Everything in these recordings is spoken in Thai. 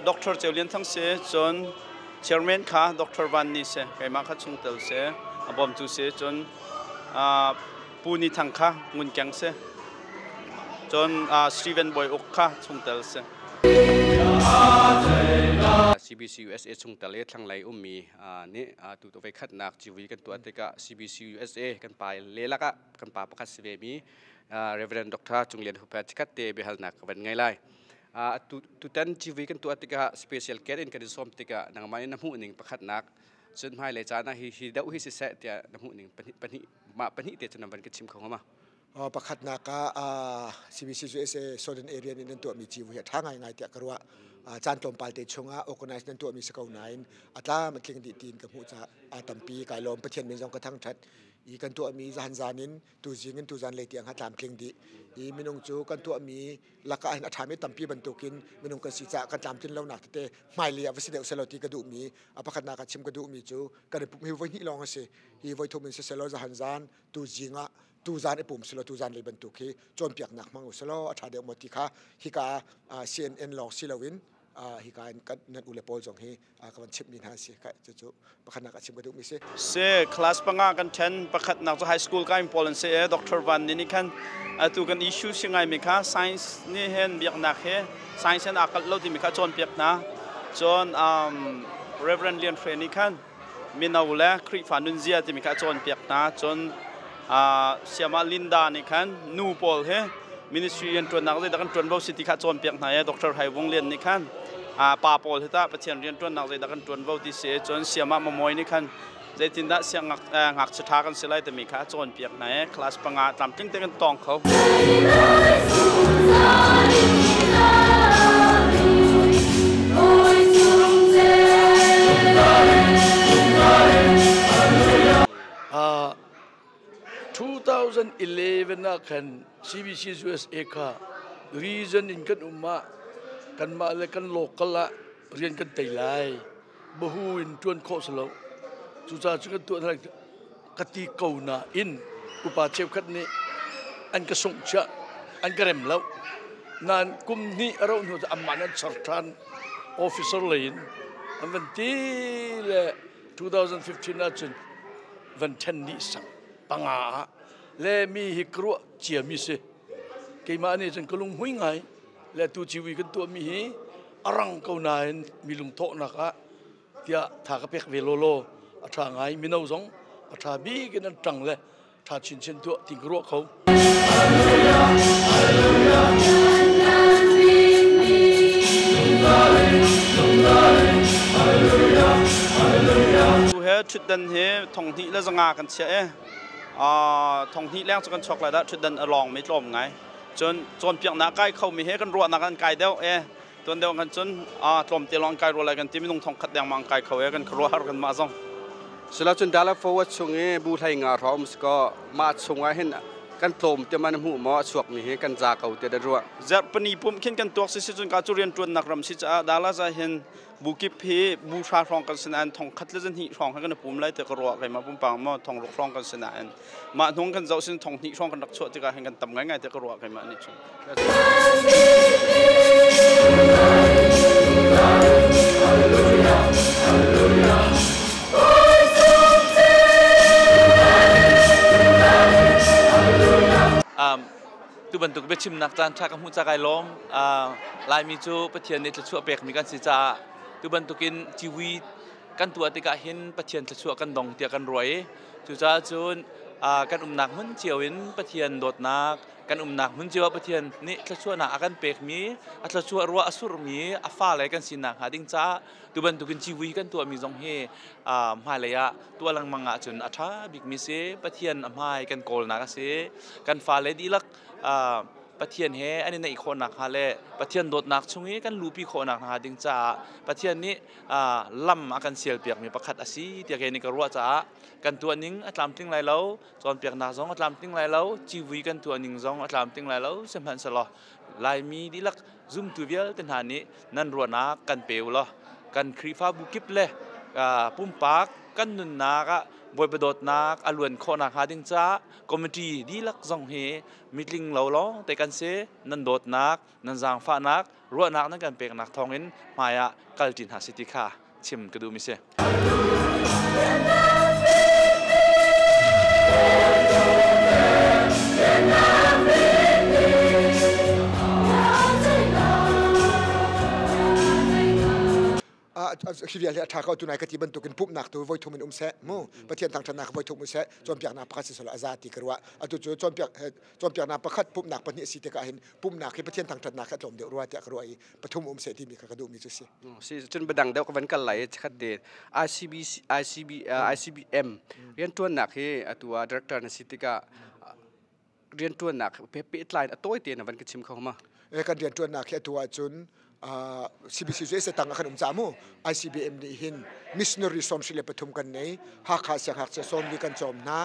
Dr. เจ้าเลียนทั้งเสียจน Chairman ค่ะ Dr. วันนี้เสียใครมาคัดชงเตลเสียบอมจูเสียจนปูนิทังค่ะงุนแกงเสียจนสตีเวนบอยอุกค่ะชงเตลเสีย CBC USA ชงเตลทั้งหลายมีนี่ตัวไปคัดนักจีวีกันตัวติกะ CBC USA กันไปเลลักะกันป่าประคัดเสวมีReverend Dr. จงเลียนหุบจิกัดเตะเบหัลนักเป็นไงไล่ตุตันจีวีกันตัวติกะ special care in กันดิสอมติกะนังมันน้ำหูหนึ่งประคัดนักจนไม่เลยจานะฮิดาวฮิสิเสตเตะน้ำหูหนึ่งปนิเตะจนนำเป็นกิจชิมของเขามาประคัดนักCBC USA Southern Area นี่นั่นตัวมีจีวีทางไงเตะกระวะจานตอมปาลเตชงorganize นั่นตัวมีสกาวไนน์อัตรามันเคียงดีตีนกับหูจะตัมปีกายลมประเทศเมืองจงกระทั่งชัดอีกันตัวมีจันจานินตูจิงินตูจันเลยเตียงหัดตามเคียงดีอีมินงจูกันตัวมีลักอันอัฐามิตัมปีบรรทุกินมินงกันสีจะกันตามจินเล่าหนักเตะไม่เลียวิสิเดลเซลตีกระดูมีประคัดนักชิมกระดูมีจูกันมีไว้ที่ลองเสียอีไว้ทุมินเซลจันจานตูจิงะตูจานไอปุ่มสโลตูจานเลยบรรทุกจนเปียกหนักมังอุสโลอัฐาเดียวหมดที่ค่ะฮิกาCNN หลอกซิลวินฮิการกันนัดอุเลโปลจงฮีกับวันชิปมีนาสิค่ะจู่ๆประคัดนักชิมกระดูกมีเสียคลาสปังอากันเช่นประคัดนักไฮสคูลก็อิมพอลันเสียดร.วันนี่คันตัวกันอิชชูสิ่งไงมีค่ะ science นี่เห็นเบียกนักเฮ science อักเราที่มีค่ะจนเปียกนะจนReverend เลียนเฟรนี่คันมินาอุเลคริฟานุนเซียที่มีค่ะจนเปียกนะจนเสียมาลินดานี่คันนูโปลเฮมินิสทรียันตัวนักเลยดักันจนบ่สิทธิค่ะจนเปียกนะดร.ไฮวงเลียนนี่คันป่าโพลที่ตาประเทศเรียนตัวนักเลยดักันจวนเบาที่เสียจนเสียมามวยนี่คันใจทินดาเสียงหักสุดท้ายกันเสียเลยแต่มีค่าจนเปียกไหนคลาสปังอาตามติ้งเต้กันตองเขา2011นะคัน CBC USA ค่ะ reason in กันกันมาเลยกันโลกละเรียนกันไต่ไล่บ่ฮู้อินจวนโคสโลจุจ้าจุกันตัวอะไรกติกาหน้าอินอุปาเชฟคัดนี้อันกระสงชะอันกระเร็มแล้วนานกุมนี้เราหนูจะอามานันสัร์ทันออฟฟิเซอร์เลนอันวันที่ละ2015นะจนวันเทนนี้สังปังอาและมีฮิกรัวเจียมิเซกี่มานี่จนกลุงหุ่ยไงและตัวชีวิตกันตัวมีอรังเกานายมีลุงโตนะคะเดียถ้ากระเพ็กเวโลโลอัฐาไงมีน้าสงอัฐาบีกันนั่นจังเลยถ้าชินเชนตัวติงรัวเขาดูเฮชุดดันเฮท่องที่แล้วจะงากันเสียท่องที่แรงจะกันช็อกเลยนะชุดดันอลองไม่จมไงจนเปียกหน้าใกล้เขามีเฮกันรัวหน้ากันไกลเดียวตัวเดียวกันจนตรมเตียงไกลรัวอะไรกันที่ไม่ต้องท่องขัดแดงมังไกลเขากันรัวหากันมาซ่องสลับจนดาราฟอร์ดช่วงนี้บูไทยงาร้อมสก็มาช่วงไอ้เห็นกันตรมเตียมันหูหมอสวกมีเฮกันจากเขาเตียรัวจะปนีปุ่มขึ้นกันตัวสิจนการจุเรียนจวนนักรำสิจะดาราจะเห็นบุกิเพบูชาร้องกันสนานท่องคัดเล่นหิร้องกันปุ่มไล่เตะกรัวใครมาปุ่มปังมาท่องร้องกันสนานมาท่องกันเจ้าสิท่องหิร้องกันนักชดที่การเห็นกันต่ำง่ายๆเตะกรัวใครมานี่ชุตัวบรรทุกเบชิมนักจานชากัมพูชาไกล้อมลายมีจูประเทศนี้จะช่วยเปกมีการสิจาตัวบรรทุกินชีวิตกันตัวติกาเห็นประเทศจะช่วยกันดองเตียกันรวยจุจ้าจูนกันหนักหุ่นเจียวอินประเทศโดดนักกันหนักหุ่นเจียวประเทศนี้จะช่วยหนักกันเปกมีจะช่วยรัวอสุรมีอาฟ้าอะไรกันสินักหาดิ้งจ้าตัวบรรทุกินชีวิตกันตัวมีจงเฮมาเลยะตัวลังมังอาจุนอัฐาบิกมีเสประเทศอภัยกันโกลนักเสกันฟ้าเลยดีลักประเทศเฮอันนี้ในอีกคนนักฮะเลยประเทศโดดนักช่วงนี้กันลูปีคนนักฮะดิงจ้าประเทศนี้ล่ำอาการเสียเปียกมีประคัดอาศีเตียกเฮนิกรัวจ้ากันตัวนิ่งอัตลามติ้งไรแล้วจอนเปียกนักซองอัตลามติ้งไรแล้วจีวีกันตัวนิ่งซองอัตลามติ้งไรแล้วเสมพันสลอลายมีดีลักซุ่มตัวเวียลเต็นหานี้นั่นรัวนักกันเปลวล้อกันครีฟ้าบุกิบเลยปุ่มปาก กันนุนนักบอยประดดนักอลวนโคนักหาดิงจ้าคอมเมดี้ดีลักซองเฮมิตลิงเหล่าล้อแต่กันเสนันโดดนักนันจางฟ้านักรัวนักนั่นกันเป็นนักทองเห็นมายะกัลจินหาสิติค่ะชิมกระดูมิเสคิดว่าถ้าเขาตัวไหนก็ที่บรรทุกกันปุ๊บหนักตัวไว้ทุ่มมันเสะมู่ประเทศต่างชาติไว้ทุ่มมันเสะจอมเปียกนาพักสิสละอาซาติกระวะจู่จอมเปียกนาพักปุ๊บหนักปนิสิติกาเห็นปุ๊บหนักที่ประเทศต่างชาตินักจอมเดือดรัวจะกระวะปฐุมเสะที่มีกระดูมีจุดสิจนประดังเดียวกันกันไหลชัดเจน ICBM เรียนตัวหนักที่ตัวดีเรคเตอร์นสิติกาเรียนตัวหนักเป๊ะๆไลน์ตัวเตียนวันกิจชิมเข้ามาการเรียนตัวหนักแค่ตัวจุนCBCS ตั้งกันจามู ICBM นี่หิน missionary สมศิลปะทุมกันในหักขาเสียงหักเสียส่วนวิกันจอมนะ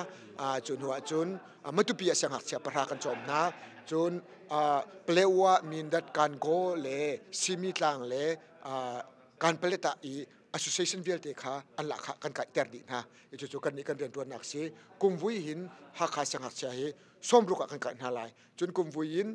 จุนหัวจุนมัตุปีเสียงหักเสียประหากันจอมนะจุนเปลวมีนดัดการโกเลซิมิตลังเลการเปลตาอี association เวลเตค่ะอันละค่ะกันไก่เตอร์ดีนะจู่ๆกันนี้กันเรียนตัวหนักสิกุมวิหินหักขาเสียงหักเสียให้ส้มรุกกันไก่นาลายจุนกุมวิหิน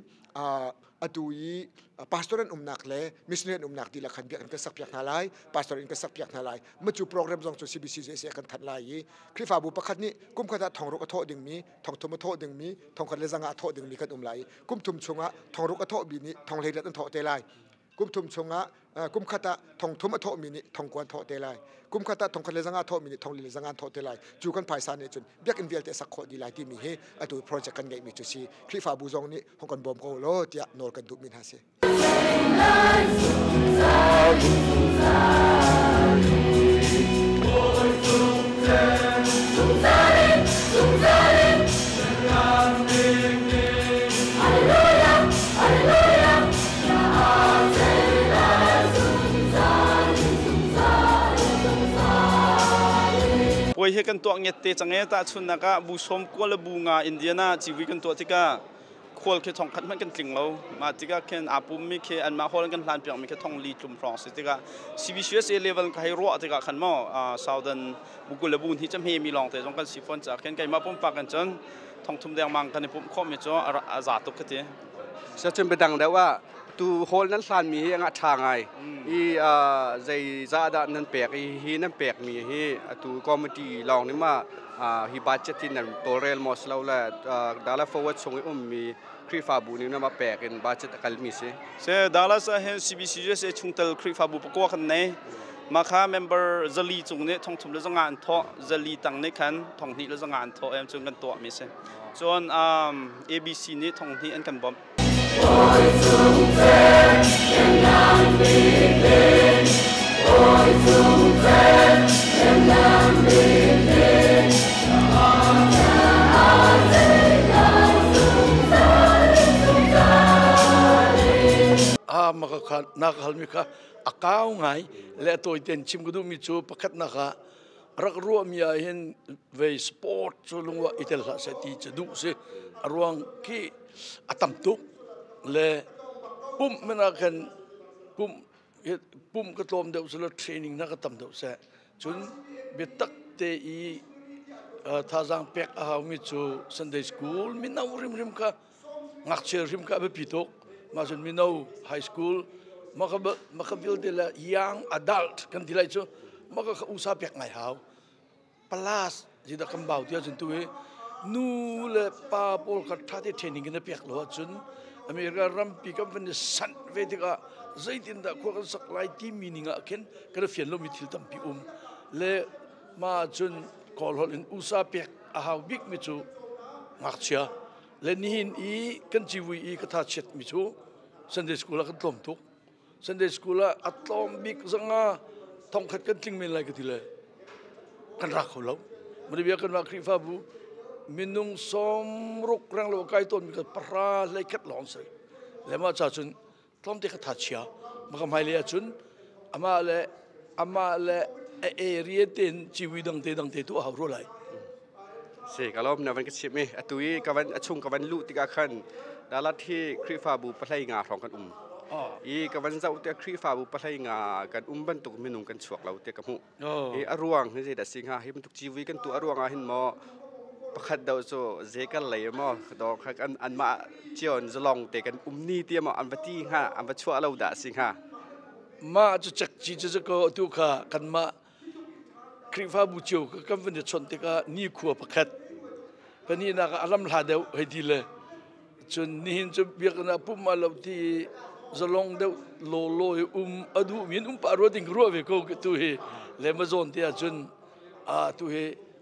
adui pastoran umnak le missioner umnak di lakhan biak kan sak piak nalai pastorin kan sak piak nalai machu program jong chu CBC se kan that lai krifa bu pakhat ni kum khata thong ro ka tho ding mi thong thum tho ding mi thong khat le zanga tho ding mi kan lai kum thum chunga thong ro ka tho bi ni thong le ran tho te lai kum thum chunga kum khata thong thum tho mi ni thong kwan tho te lai kum khata thong khat le zanga tho mi ni thong le zanga tho te lai chu kan phai sa ne chun biak in vel te sak kho di lai ti mi he atu project kan ngai mi chu si krifa bu jong ni hong kan bom ko lo tia nor kan du min ha seวยให้กันตัวเงียเตจังเงตาชุนนักบุษมกัวละบูงาอินเดียนาจีวิกันตัวที่ก็ควรแค่ทองคัดมันกันกลิ่งเรามาที่ก็แค่อาปุมมีแค่อันมาฮอลกันพลานเปียงมีแค่ทองลีจุ่มฟรองส์ที่ก็ CBCS level ก็ให้รัวที่ก็ขันหม้อSouthern บุกุละบูนที่จำเฮมีลองแต่จงกันสิฟอนจากแค่ไก่มาปุ่มปากกันจนทองทุ่มแดงมังกันในปุ่มข้อมีจ้าอาซาตุกที่จะจนไปดังแล้วว่าตัวโฮลนั้นสันมีให้งาทางไงใจซาดานันเปียกฮีนันเปียกมีให้ตัวคอมมิตี้ลองนี่มาฮีบัตเจตินันตัวเรลมอสแล้วแหละดาราฟอร์เวิร์ดส่งให้มีครีฟาบูนี่นะมาเปียกันบัตเจตกัลมิเซ่ดาราสเฮ CBCS ชุงเตลครีฟาบูปกว่ากันไหนมาค่าเมมเบอร์จะลีจงเนี่ยทองทุ่มแล้วจะงานทอจะลีตั้งในคันทองนี้แล้วจะงานทอจงกันตัวมิเซ่ส่วน ABC นี่ทองนี้อันกันบอมmaka nak hal mika akau ngai le to iten chim gudu mi chu pakhat na kha rak ru mi a hin ve sport chu lungwa itel sa se ti chu du se arwang ki atam tu le pum mena kan pum ka tom de usla training na ka tam de se chun betak te I thazang pek a mi chu Sunday school mi na rim rim ka ngak che rim ka be pitok masun mi no high school maka build la young adult kan dilai chu maka usa pek ngai haw plus jida kambau tia chun tu nu le pa pol ka thate training in pek lo chun America ram pick up when the sun vedika zaitin da ko sak lai ti meaning a ken ka fian lo mi thil tam pi le ma chun kol hol in usa pek a haw big mi chu ngak chia le nihin I kan chiwi I ka tha chet mi chu Sunday school kan tom tuk Sunday school atlom big zanga thong khat kan ting min lai ka tile kan rak ho lo mari bia kan ma kri fa bu minung som ruk rang lo kai ton mi ka pra lai khat long sai le ma cha chun tlom te ka tha chia ma ka mai le chun ama le area ten chiwi dang te tu ha ro laiสิกลมนะวันกิจมีตุยกับวันชุ่งกับวันลุติกาขันดาราที่คริฟาบูปะไลงาทองกัน กับวันเสาร์เตียครีฟ้าบุปผาง่ากันบันตุกมินุงกันสวกเราเตียกับหูอรวงนี่จะสิ่งหาให้มันทุกชีวิตกันตัวอรวงเห็นหมอประคัดดาวโซเจกันเลยหมอดอกอันมาเจียนจะลองเตกันนี่เตียมอันบัตีฮะอันบัชัวเราด่าสิ่งหามาจะจักจีจะก็ตุกากันมาครีฟ้าบุเจียวกันวันเดียชนเตก็นี่ขัวประคัดวันนี้นักอารมณ์หาเดียวให้ดีเลยจนนี่จะเบียกนะปุ่มมาเราที่จะลองเดียวโลอดูมีนปารวติงรัวเวก็ตัวเฮเลมาโซนที่จนตัวเฮ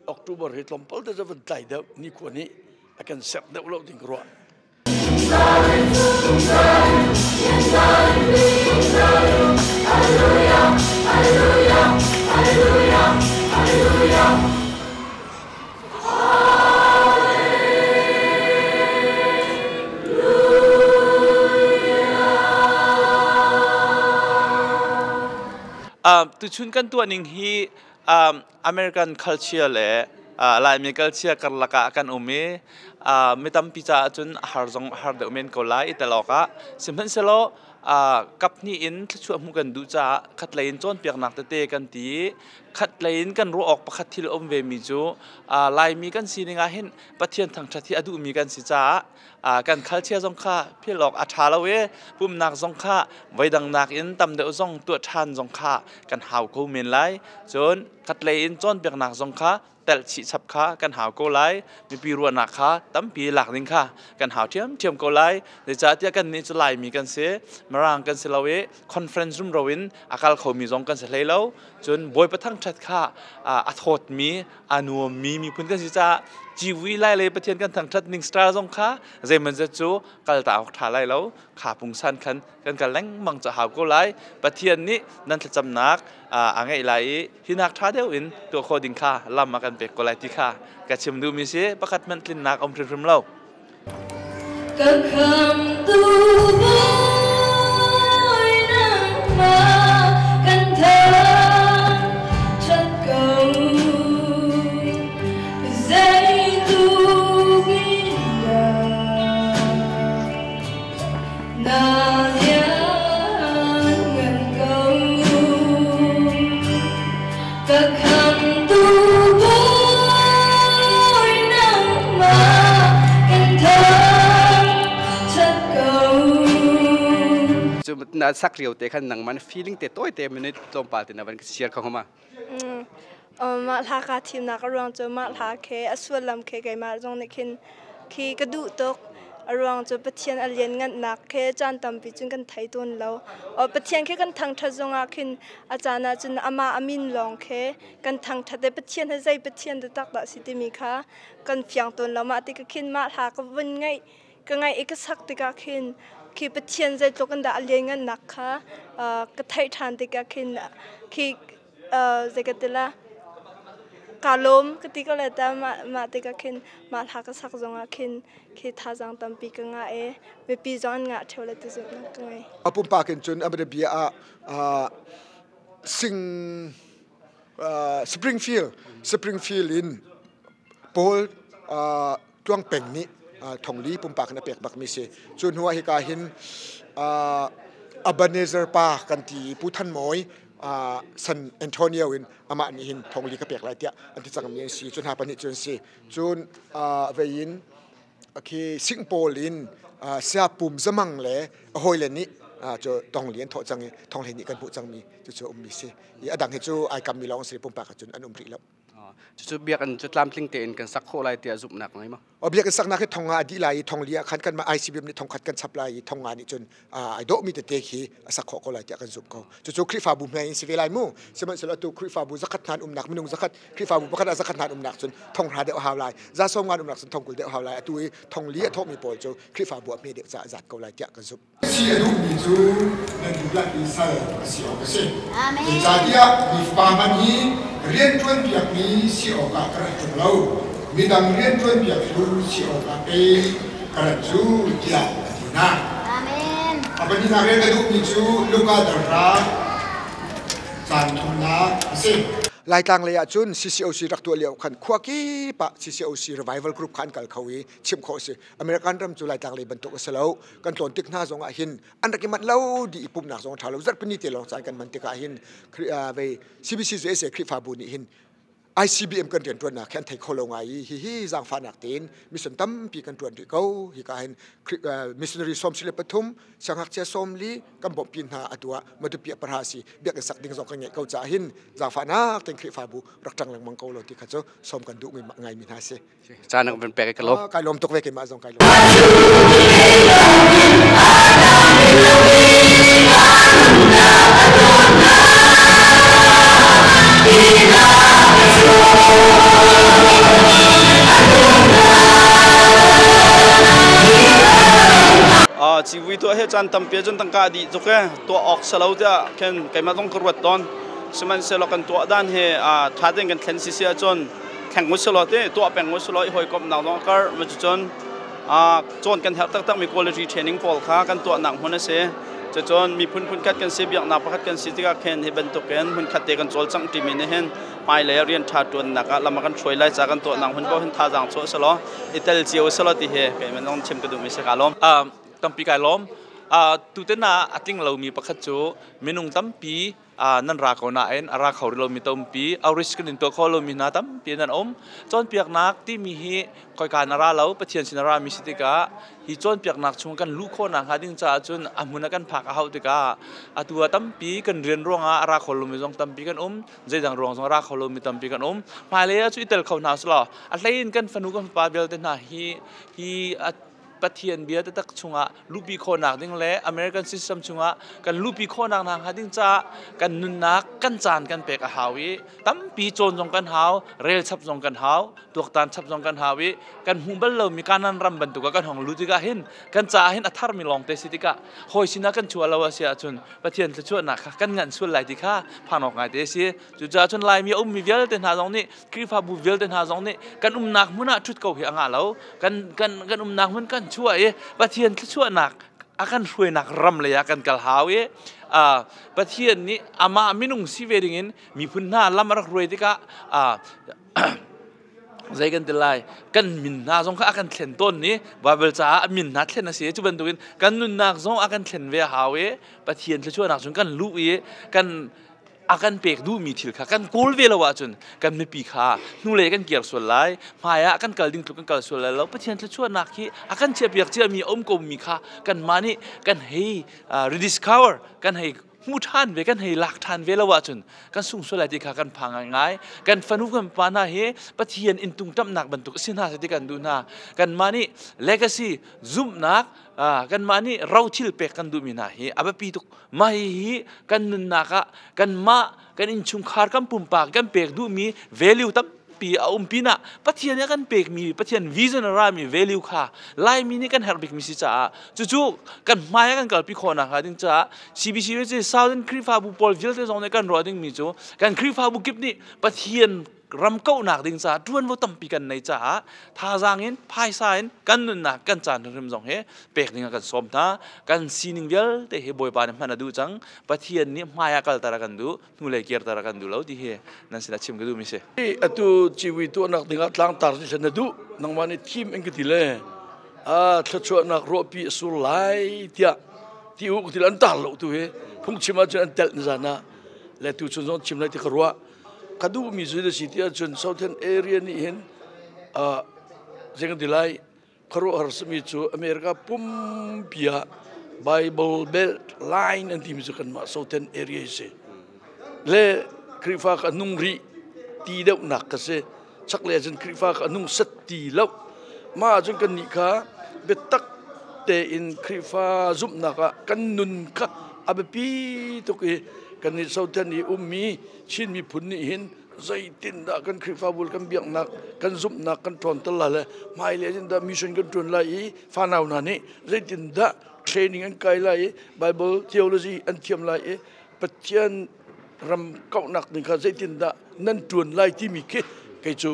ออกตุบาร์เฮตลมพัลจะวันใจเดียวนี่คนนี้อาการเสพเดียวเราติงรัวตุชุนกันตัวหนึ่งที่อเมริกัน culture เลยลายมี culture กันละกันไม่ตั้มพิจารจนหาเดอเมนก็ไล่แต่ละก็สิ่งที่เสร็จแล้วกับนี่อินช่วยมุกันดูจ้าขัดเลนจนเปียกหนักเตะกันตีขัดเลนกันรู้ออกประคัดที่เราเวมิจูลายมีกันสีนึงเห็นปะเทียนทางชาติอดูมีกันสิจ้ากันคัลเชียจงค่าพี่หลอกอาชาละเวปุ่มนักจงค่าไว้ดังนักอินตำเดือดจงตัวทานจงค่ากันหาวกูเมนไลจนขัดเลนจนเปียกหนักจงค่าแต่ฉีชับค่ากันหาวกูไลมีปีรัวหนักค่าตั้มปีหลักนึงค่ากันหาวเทียมกูไลเดี๋ยวจะเที่ยกันนี่จะไลมีกันเสียมาร่างกันเสียละเวคอนเฟรนซ์รูมเราวินอาการเขามีจงกันเสียแล้วจนบอยประทังชัดค่าอัฐดมีอนุมีพื้นกันสิจ้าจีวีไล่เลยประเทศกันทางชัดนิ่งสตาร์จงค่าเจมันจะจูกัลตาออกถ่ายไล่แล้วขาปุงสันกันกันแรงมังจะหาวกูไลประเทศนี้นั่นจะจำนักไงไล่ที่นักท่าเดียวอินตัวโคดิงค่าลำมากันเป็กกูไลที่ค่ากระชิมดูมีเสียประคัดมันกลิ่นนักอมพริมเราก็คำตูบอยนั่งมากันเธอชัดเก่าใจตูกินนาเลียนเงินเก่าก็คำตูบอยนั่งมากันเธอจุดนั้นสักเรียวเตะขันหนังมัน feeling เตะตัวเตะมันในลมปาเตะนะมันเชียร์เขาเข้ามามาลากาทีมนักร้องจะมาลาเคอส่วนลำเคไกมาจงในคินคีกระดูตกร้องจะประเทียนอเลียนงันนักเคจานตั้มปีจนกันไทยตุนแล้วประเทียนเคกันทางทัศงอาคินอาจารย์จนอามาอามินลองเคกันทางทัศน์ประเทียนให้ใจประเทียนตักตักสิติมีค่ะกันเฟียงตุนแล้วมาติกคินมาลากวันไงก็ไงเอกสักติกคินคีประเทียนใจตกันดาอเลียนงันนักค่ะก็ไทยทานติกคินคีใจกันติละกาลมกติก็เลยแต่มาติกคินมาทักสักจงอาคินคิดท่าจังตั้มปีกังไงไม่ปีจอนงะเท่าไรที่สุดนักไงปุ่มปากินจนอเมริกาสิงสปริงฟิลด์อินโพลช่วงเป็งนี้ทองลีปุ่มปากนับเปียกบักมิเซจนหัวฮิกาหินอับเนเซอร์ปากันที่ผู้ท่านมอยซันแอนโทนิโออินอามานี่หินทองลีก็เปียกหลายเดียอันที่จังมีนซีจนหาปนิจนซีจนเวียนคือสิงคโปร์อินเสียปุ่มสมังเล่หอยเลนี่จะทองเลียนทอจังทองเลียนนี่กันผู้จังมีจะมีซีอีอดังเหตุไอกำมีลองสิปุ่มปากจนอันรีแล้วจุดเบียกันจุดลำลิงเตนกันสักโคไลเตียจุบหนักไหมมั้งเบียกันสักนักให้ทองอาดีไลทองเลียขันกันมาICBMนี่ทองขัดกันซับไลทองงานนี่จนไอโดมีแต่เตะสักโคไลเตียกันจุบเขาจุดคลิฟาบูมในสิเวลามูสมัยสลัดตัวคลิฟาบูสักขัดนานนักมินุงสักขัดคลิฟาบูประคัดสักขัดนานนักจนทองหาเดาฮาวไลจะส่งงานนักจนทองกุลเดาฮาวไลตัวทองเลียทองมีโปรจุคลิฟาบูมีเด็กจะจัดเขาไลเตียกันจุบเสียดูมีจูนั่นดูแลอินไซด์เสียออกเสียจะเดียมีฟามันนี้เรียนจนเปียกนี้เสียออกกระจุกเรามีดังเรียนจนเปียกรู้เสียออกกระจูเดียดีนะอาเมนapa ni nak รียนกระดูกมีจูลูกาดราจานทุนนาเสีย ลายต่างเลยจุน CCOC รักตัวเลี้ยวขันขวากี้ปะ CCOC Revival Group ขันกัลเขาวีชิมโคสิอเมริกันรำจุลายต่างเลยบรรทุกสลาวกันตอนติกหน้าสงอาหินอันรักมันเล่าดีปุ่มหนักสงท้าเราจัดเป็นนิติลองสายกันมันติกาหินไป CBC เอสคลิปฟาบูนี่หินICBM กันเรียนตัวนักแค่ไทยโคลงไงฮิจังฟ้านักเต้นมิสันตั้มปีกันตัวดีเขาฮิกาเห็นมิสซินารีสอมสิเลปทุมสังหักเชสอมลีกันบ่มปีนหาอัตัวมาดูเปียประหาสีเบียกสักดิ่งสองกันไงเขาจะเห็นจังฟ้านักเต้นคลิปฟาบูรักจังหลังมังเขาเราที่เขาจะสอมกันดูมีไงมีนาเสจานักเป็นแปลกันลมไก่ลมตกเวกิมาจงไก่ลมชีวิตตัวเฮจันทำเปียจนตั้งกาดีจุกเอตัวออกสลาวจะเข็นไก่มาต้องกรวดตอนสมันเสลกันตัวด้านเฮท้าเด้งกันเข็นซิเซียจนแข่งมุสลอเตตัวแปลงมุสลอหอยกบหนักน้องก็มาจนจนกันแทบตั้งมี quality training พอลค้ากันตัวหนักหัวนั่นเสจะจนมีพุ่นคัดกันเสียบอย่างหนักพัดกันสิที่ก็เข็นให้เป็นตัวเข็นพุ่นคัดเตกันโจลจังทีมีเนี่ยเห็นไม่เลยเรียนชาตัวหนักแล้วมากันช่วยไล่จากกันตัวหนักพุ่นก็เห็นท่าจังโจสลออิตาลีเจียวสลอที่เฮไก่มันต้องชิมกระดูกมิสกาลมตั้มปีไก่ล้มตุเตน่าอัติงเรามีประคัตโจเมนุงตั้มปีนั่นรักเขาหน้าเอ็นรักเขาเรามีตั้มปีเอาริสกันตัวเขาเรามีหน้าตั้มปีนั่นจนเปียกนักที่มีฮีคอยการนาราเราปะเทียนสินารามีสิติกาฮีจนเปียกนักช่วงกันลูกคนนักหาดิ้งจ่าจนอามุนักันผักเอาติกาตัวตั้มปีกันเรียนร่วงรักเขาเรามีจงตั้มปีกันใจดังร่วงจงรักเขาเรามีตั้มปีกันมาเลยช่วยเตลเขาหน้าสละอะไรอินกันฟันุกันปาเบลเตน่าฮีปะเทียนเบียร์ตักชุงะลูปีโคนักดิ้งเล่อเมริกันซิสเต็มชุงะกันลูปีโคนักนางหาดิ้งจ้ากันนุนนักกันจานกันเปกหาวิตั้มปีโจนจงกันหาวเรลชับจงกันหาวตัวตันชับจงกันหาวิกันหุ่นเบลเรามีการนันรำบรรทุกกันห้องลูติกาเห็นกันจ้าเห็นอัธารมีลองเตสิติกาหอยสินะกันชัวเราเสียจนปะเทียนจะชัวนักกันเงินส่วนไหลติกาผ่านออกไงเตสิจุดจ้าจนลายมีมีเวลเต็นหาตรงนี้คริฟาบูเวลเต็นหาตรงนี้กันนักมุน่าชุดเก่าเหียงาเรากันนักมันกันช่วยปะเทียนชั่วหนักอาการช่วยหนักรำเลยอาการกลหาวปะเทียนนี้อามาไม่นุ่งซีเวดิงินมีพื้นหน้าลำรักรวยที่กะใจกันเดลัยกันมินนาจงข้ากันเข็นต้นนี้ว่าเบลจ้ามินนัดเข็นนะเสียจุบันตุกินกันนุนนักจงอากันเข็นเวหาเวปะเทียนชั่วหนักจงกันลุยกันอาการเปกดูมีทิลขากันกูลเวลว่าจนกันไม่ปีขานู่เลยกันเกี่ยวส่วนไรหมายกันกัลดิ้งตุกันกัลส่วนไรแล้วประเทศจะช่วยนักที่อาการเชียบอยากจะมีกลมมีขากันมานี่กันให้rediscover กันให้มูทานเวกันให้หลักฐานเวลว่าจนกันส่งส่วนไรที่ขากันพังง่ายกันฟันุกันปานาเฮประเทศอินตุงตับหนักบรรทุกสินหาสติกันดูนากันมานี่ legacy zoom นักกันมานี่เราทิลเปกกันดูมีนาเฮอาบปีตุกมาฮีกันนุนนักกันมากันอินชุมคาร์กันปุ่มปากกันเปกดูมี value ตับปีปีน่ะประเทศนี้กันเปกมีประเทศวิชั่นรามี value ค่ะไลมีนี่กันเฮร์บิกมีสิจ้าจู่ๆกันมากันกัลปีคนนะคะดิ้งจ้า CBC เวทีSouthern คริฟาบุปอลวิลเทสองในกันรอดิ้งมีจู่กันคริฟาบุกิบนี่ประเทศรำเก้าหนักดิ้งจ้าด้วนว่าตั้มปีกันในจ้าท่าจางเงินพายสายกันนุนนักกันจานริมจงเฮเปกดิ้งกันสมท่ากันซีนิงเวลแต่เฮบอยปานมันดูจังประเทศนี้มายากัลตารักันดูนู่เลยเกียร์ตารักันดูแล้วที่เฮนั่นสินะชิมกันดูมิเซ่ตัวชีวิตตัวนักดิ้งหลังตาที่ฉันดูนังวันนี้ทีมเองก็ทีเลยถ้าชวนนักรบปีสุไลที่อุกที่ลันตาลตัวเฮพุ่งชิมาจนอันเตลนิจานะและตัวชนชิมเลยที่กรัวคดูมีจุดสิที่จน Southern area นี่เห็นจังดีไลครัวฮาร์สมีจูอเมริกาปุ่มเปีย Bible Belt Line อันที่มีจุกันมา Southern area เสียเล่คริฟ้ากันนุ่งรีตีเดาหนักกันเสียชักเล่จนคริฟ้ากันนุ่งสตีแล้วมาจนกันนี่ค่ะเบ็ดตักเตอินคริฟ้าซุปนักกันนุนค่ะอาเบปีตุกกันนี่ Southern นี่มีชินมีผลนี่เห็นใจตินดากันคริฟาบุลกันเบียงนักกันซุปนักกันทอนตลาดเลยไม่เลยจินดามิชชั่นกันทวนเลยฟ้าหนาวนั่นนี่ใจตินดาเทรนนิ่งกันไกลเลยไบเบิลเทโอโลจีอันเทียมเลยปัจจัยรำเก่าหนักนี่ค่ะใจตินดานั่นทวนเลยที่มีแค่ไก่จู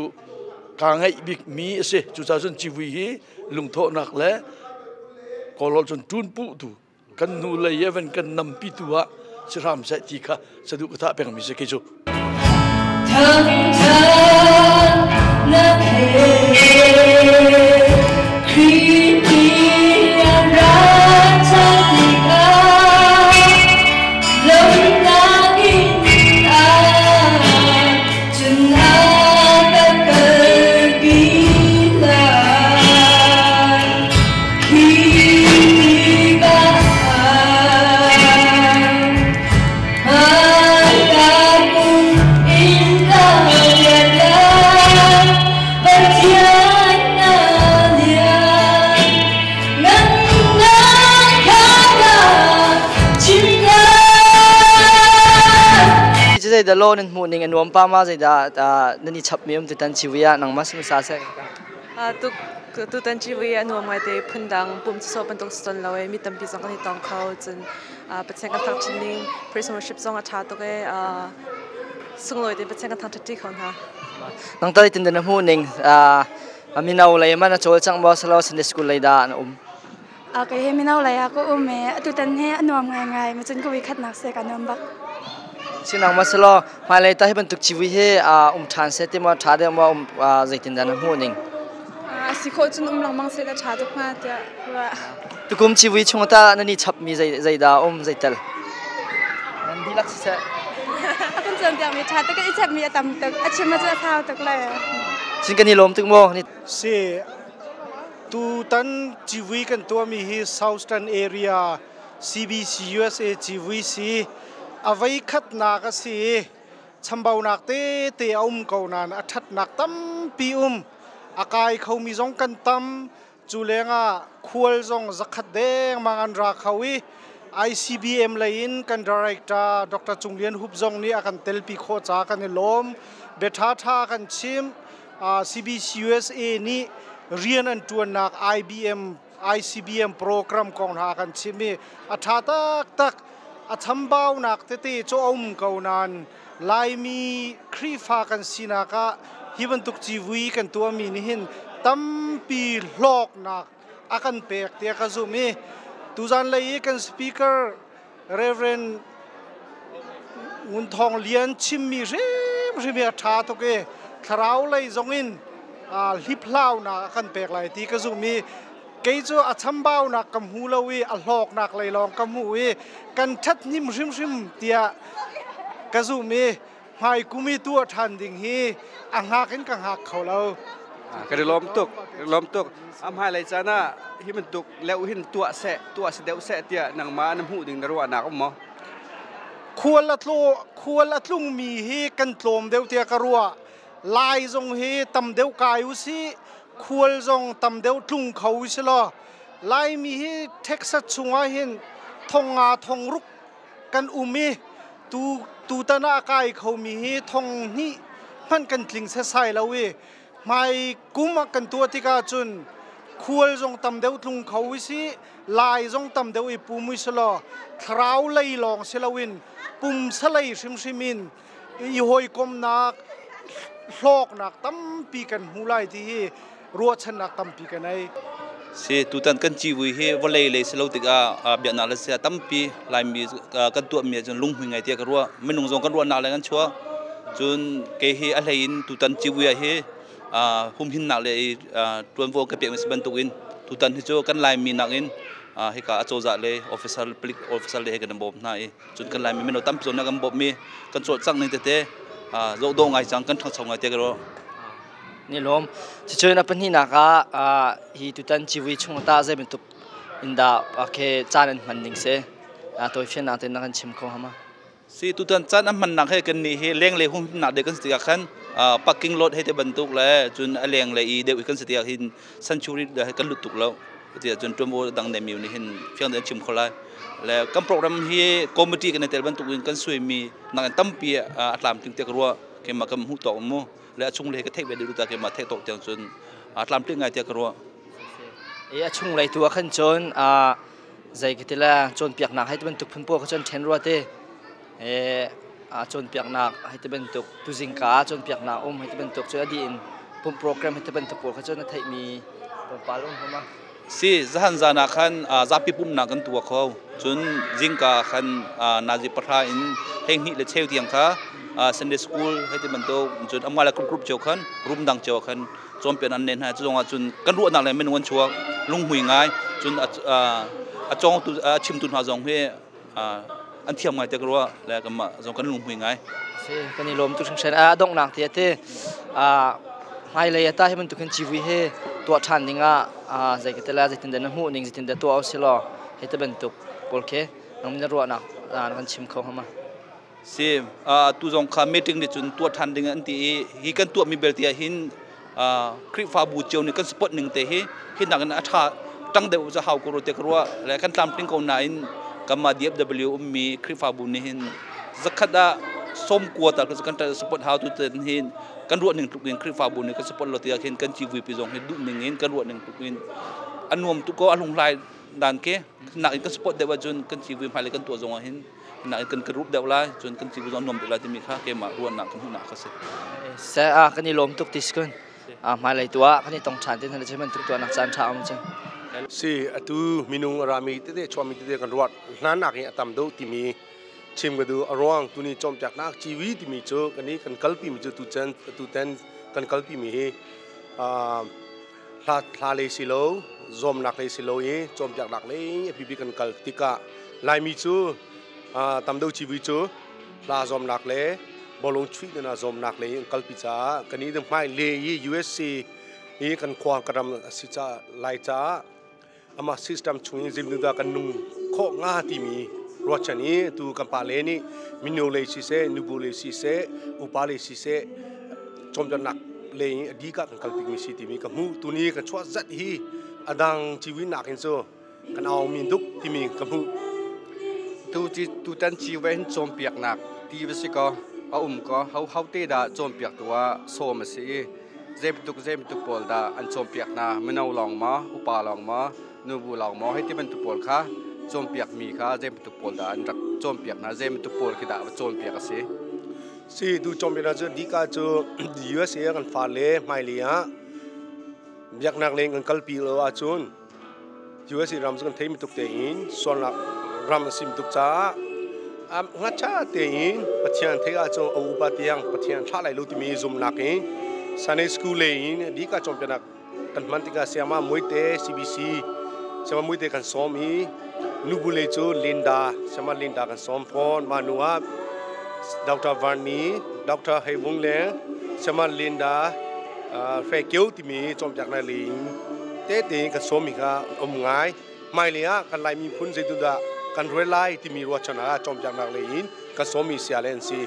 กางไอ้บิ๊กมีเสจูจ่าจนชีวิตลุงโตหนักแล้วก็เราจนทุนปุ๊ดูกันนูเลยเวันกันนำปีตัวสรามใส่ที่ค่ะสะดุกตะเป็นมิสเกจู The law and morning and one pama that nani chap mium to tan chiwia nang mas musase tu tan chiwia no mai te phundang pum so pan tok ston lawe mi tam pi song ni tong khau chen patsen ka tak chining prisonership song a tha to ke sung loi te patsen ka thang thati khon ha nang tai tin den morning aminau lai mana chol chang ba salo sunday school lai da ke he minau lai ko me tu tan he anom ngai ma chen ko wi khat nak se ka nom bak sinang masalo malai ta hiban tuk chiwi he than se te ma tha de ma zaitin dan morning si kho chun lang mang se da cha do kha tia tukum chiwi chungta nani chap mi zaida zaital nan dilak se akun jan tia mi cha ta ka chap mi tam tak achima cha thau tak la sin kan ni lom tuk mo ni se tu tan chiwi kan to mi hi southern area CBC USA chiwi si avai khat na ka si chambau nak te ko nan athat nak tam pi akai khau mi jong kan tam chulenga khual jong zakhat deng mangan ra khawi ICBM lain kan director Dr. Chunglian Hup jong ni akan telpi kho cha kan lom betha tha kan chim CBC USA ni rian an tuan nak ICBM program kong ha kan chimi atha tak achambau nak te cho kaunan laimi khrifa kan sinaka hiban tuk chiwi kan tua mi ni hin tampi lok nak akan pek te ka zumi tuzan lai kan speaker Reverend Ngunthong Lian chimmi rim atha to ke tharau lai zongin liplau na akan pek lai ti ka zumi cái chỗ achambau nak kam hulawi alhok nak leilong kam hui kan that nim rim tia kazumi mai kumi tu than ding hi anga ken kang hak kholo cái lom tuk am hai lai chana hi man tuk leu hin tua se deu se tia nang ma nam hu ding darwa nak mo khual atlung mi hi kan tlom deu tia karua lai zong hi tam deu kai u si khual zong tam deu tlung khau silo lai mi hi Texas chunga hin thonga thongruk kan umi tu tana kai khau mi hi thong ni man kan tling se sai lawi mai kuma kan tu tika chun khual zong tam deu tlung khau si lai zong tam deu I pumui silo thrau lei long silawin pum salai shimshimin I hoi kom nak hlok nak tam pi kan hulai ti ruột chân nạc tâm pi cái này, si tu tan kan chi vui he volei le selo tika bia na la se tam pi lai mi kan tu mi chun lung hui ngai tia ka ruwa menung jong kan ruwa na la kan chua chun ke he a lein tu tan chi vui he hum hin na le tuan vo ka pe mi ban tu in tu tan hi chu kan lai mi nak in he ka a cho za le official le he kan bom na e chun kan lai mi meno tam chon na kan bom mi kan chot chang ni te zo do ngai chang kan thang chong ngai te ka ro ni lom si choy na pani na ka hi tutan chiwi chungta zai bentuk inda ke chanan manding se toy fian na te na kan chim ko hama si tutan chan am man nak he kan ni he leng le hum na de kan stia khan parking lot he te bentuk le chun a leng le I de kan stia hin century de kan lutuk lo ti chun tomo dang ne mi ni hin fiang de chim kholai le kam program hi committee kan te bentuk kan sui mi na tampi atlam ting te ro ke ma kam hu to mo le chung le ka thek be du ta ke ma thek tok tiang chun atlam ting ngai tia ka ro e chung lai tu khan chon zai kitila chon piak nak hai ben tuk phun po ka chon then ro te chon piak nak hai te ben tuk tu jing ka chon piak na hai te ben tuk cho adi in pum program hai te ben tuk po ka chon na thai mi palung hama si zahan zana khan zapi pum na kan tu kho chun jing ka khan naji patha in heng hi le cheu tiang kha Sunday school ให้ที่มันโตจนอำมาละกรุ๊ปเจ้าขันรูมดังเจ้าขันจอมเป็นอันเน้นให้จงจนกันรู้นักเลยไม่นวนชัวลุงหุยง่ายจนจงตุชิมตุนหาจงเฮอันเทียมง่ายแต่ก็รู้แล้วก็มาจงกันลุงหุยง่ายสิกันนี่ลมตุกเชนดงนักเทียเตไม่เลยตาให้มันตุกันชีวิตเฮตัวทันนิงใจก็แต่ละใจตินเดนหูนิงใจตินเดตัวเอาสิลอให้ตะเป็นตุกโอเคน้องมันรู้นักกันชิมเขาเข้ามาสิตัวจงคำมีถึงในจุดตัวทันดิ่งอันที่ฮิกันตัวมีเบลตีหินคลิปฟาบูเจียวนี่กันสปอตหนึ่งเตะหินนักนั้นถ้าตั้งเดี๋ยวจะหาวกรุเตกรัวแล้วกันตามทิ้งเขาหน้าหินกัมมา DFW มีคลิปฟาบูนี่หินสักขณะส้มกัวแต่ก็กันแต่สปอตหาวตัวเต็นหินกันรัวหนึ่งทุกหินคลิปฟาบูนี่กันสปอตเราเตียหินกันจีวีปีจงหินดุหนึ่งหินกันรัวหนึ่งทุกหินอันนวมตุกก็อันลงลายด่านเก้นักหินกันสปอตเดี๋ยวจนกันจีวีภายในกันตัวจงหินนักกันกรุ๊ปเดียวเลยจนกันจีบจนนมเดียวที่มีค่าเกมรวนหนักกันหุ่นหนักก็สิเสียกันนี่ลมตุกติสกุนมาเลยตัวกันนี่ต้องฉันที่นั่นจะมันตุกตัวนักจันทร์ชาวมันจังสิตูมินุงรามีที่เด็กชอบมีที่เด็กกันรวดนั้นนักเนี่ยตามดูที่มีชิมกันดูอรวงตัวนี้จอมจากนักชีวิตที่มีเจอกันนี้กันกัลปีมีเจอตุเจนกันกัลปีมีลาเลสิโลจอมนักเลสิโลจอมจากนักเลยพี่กันกัลติกาลายมีเจอตามดูชีวิตจูลาจอมนักเล่บอลลงชีวิตนะจอมนักเล่กัลปิจ้ากันนี้ทำไมเล่ยี่ USC นี่กันความกระทำสิจ้าไล่จ้าอามาซิสเต็มช่วยจิมดูดากันนุ่งข้องาที่มีรถชันนี้ตัวกันปาเลนี่มิโนเลสิเซนูบูเลสิเซอุปาเลสิเซจอมจะนักเล่ดีกันกัลปิมีสิที่มีกับมูตัวนี้กันชัวจัดฮีอดังชีวิตนักเห็นโซกันเอามินดุกที่มีกับมูtu tan chi wen chom piak nak ti besi ko a ko hau te da chom piak tua so ma si zem tuk pol da an chom piak na menau long ma upa long ma nu bu long ma hai ti ban tu pol kha chom piak mi kha zem tuk pol da an rak chom piak na zem tuk pol ki da chom piak si tu chom piak na chu di ka chu USA kan fa le mai li ha biak nak leng kan kalpi lo a chun USA ram chu kan thei mi tuk te in son la ram sim tuk cha nga cha te in pathian thei a chong au pa tiang pathian tha lai lo ti mi zum nak in Sunday school le in di ka chom penak kan man ti ka siama moite CBC siama moite kan som i nubule chu Linda siama Linda kan som phon manua Dr. Varni Dr. Hewung le siama Linda fe keu ti mi chom jak na ling te te ka som mi ka ngai mai le a kan lai mi phun je tu daกันรวยไล่ที่มีรัชนาจอมจากนักเลงกันสมีเสียเลนซี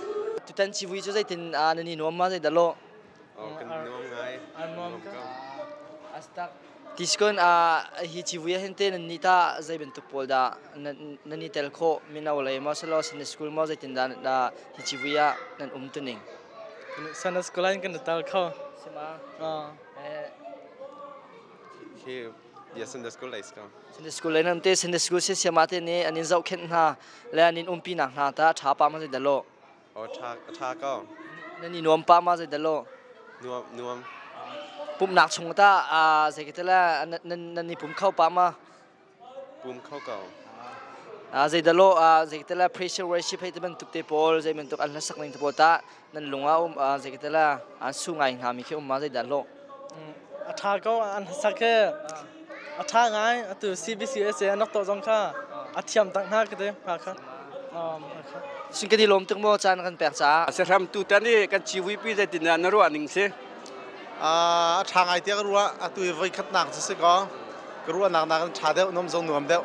ตุตันชีวิตจะได้ถึงนี่น้อมมาได้ตลอดกันน้อมไงน้อมก็อัสตักที่สกุลฮิชีวิตเห็นเต้นนี่ตาใจเป็นตุกโพลดานั่นนี่เทลโคมินเอาเลยมาสโลสินสกุลมาได้ถึงดาฮิชีวิตนั่นตัวหนึ่งสินสกุลนั่นกันเทลโคใช่ไหมคือSunday school เลยสิครับ Sunday school เลยนั่นเต้ Sunday school เสียมาเต้นี่อันนี้เจ้าเข็นหน้าและอันนี้ปีนักหน้าตาชาปามาจะเดโลชาก็นั่นนี่นวมปามาจะเดโลนวมปุ่มหนักชงตาเสกเตล่นั่นนี่ปุ่มเข้าปามาปุ่มเข้าเก่าจะเดโลเสกเตล่า pressure worship ให้มันตุกเตปอลจะมันตุกอันละสักหนึ่งตะโพตานั่นลุงว่าเสกเตล่าสู้ไงหามีแค่มาจะเดโลชาก็อันสักแค่ถ้าไงตัว CBCS นักต่อจงค่ะเทียมตั้งห้าก็ได้พาค่ะสิ่งที่ลมตึงโมจานกันแปลกจ้าเสร็จทำตัวนี้กันชีวิตพี่จะติดนรัวหนึ่งสิทางไอเดียก็รู้ว่าตัวไว้ขัดหนักสิก็รู้ว่าหนักกันชาเดียวน้มทรงหนุ่มเดียว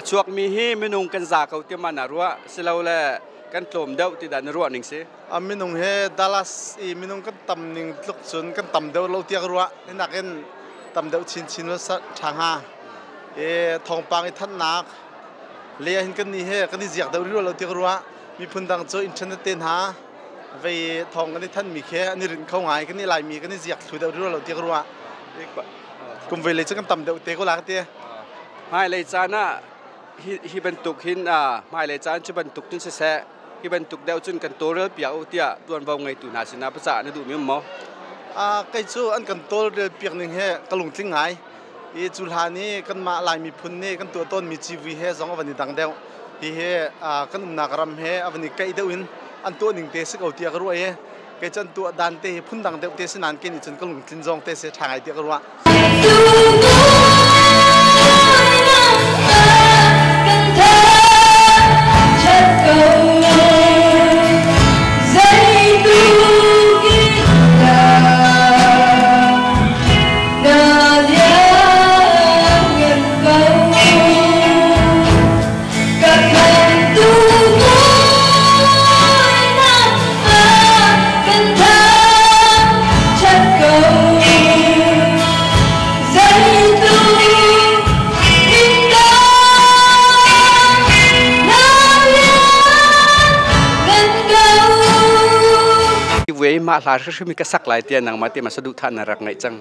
ช่วงมีให้มินุงกันจากเขาเตรียมมาหนารัวสิเราแหละกันกลมเดียวติดนรัวหนึ่งสิมินุงเฮดัลลัสมินุงกันต่ำหนึ่งลุกซุนกันต่ำเดียวเราเตียกรัวนี่หนักกันตำเดียวชินว่าทางหาทองปังท่านนักเลี้ยงกันนี่เฮกันนี่เสียกเดียวรู้เราเที่ยวรู้ว่ามีพื้นดังโจอินเทอร์เน็ตเต็นหาไปทองกันนี่ท่านมีแค่อันนี้รินเข้าง่ายกันนี่ลายมีกันนี่เสียกถือเดียวรู้เราเที่ยวรู้ว่ากุมเวลีจะกันตำเดียวเตะก็ลักเตี้ยไม่เลยจานะฮิบันตุกหินไม่เลยจานจะบันตุกจนเสียฮิบันตุกเดียวจนกันตัวเรือเปียกเตี้ยตัววางไงตุนาสินาภาษาเนี่ยดูมีมั้งใกล้จู่อันกันตัวเรือเปียกหนึ่งเฮกระลุงทิ้งหายจุฬานี้กันมาลายมีพุ่นนี่กันตัวต้นมีจีวีเฮสองวันนี้ดังเดียวที่เฮกันนักรำเฮวันนี้ใกล้เดียวอิน อันตัวหนึ่งเตะสิเอาเตียกรัวเอแกจนตัวดันเตะพุ่นดังเตะสินานเกินจนก็หลงจินจงเตะเสียทางไอเตียกรัวมาหลายคือมีกระสักหลายเตียนหนังมาเตียมาสะดุดท่านนรักไงจัง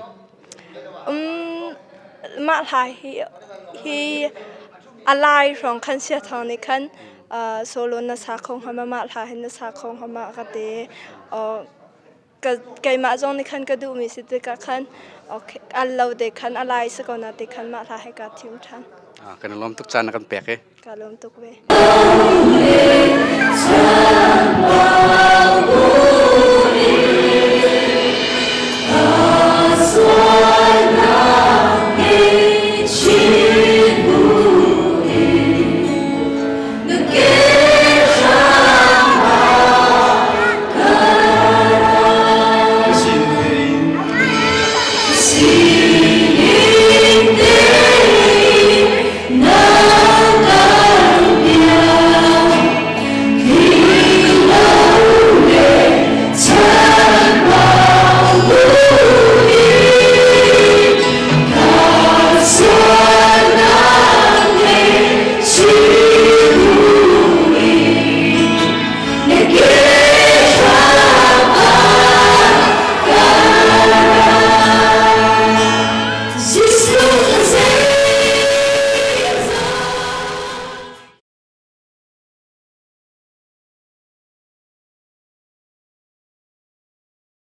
มาหลายฮีอะไรของคันเสียทางในคันโซโลนัสของเขามาหลายนัสของเขามากระเตก็ไกมาจงในคันก็ดูมีสิทธิ์กับคันโอเคอันเราเด็กคันอะไรสักคนนะเด็กคันมาหลายกับทีมทันกันล้มทุกจานกันแปลกเลยกันล้มทุกเวThat's why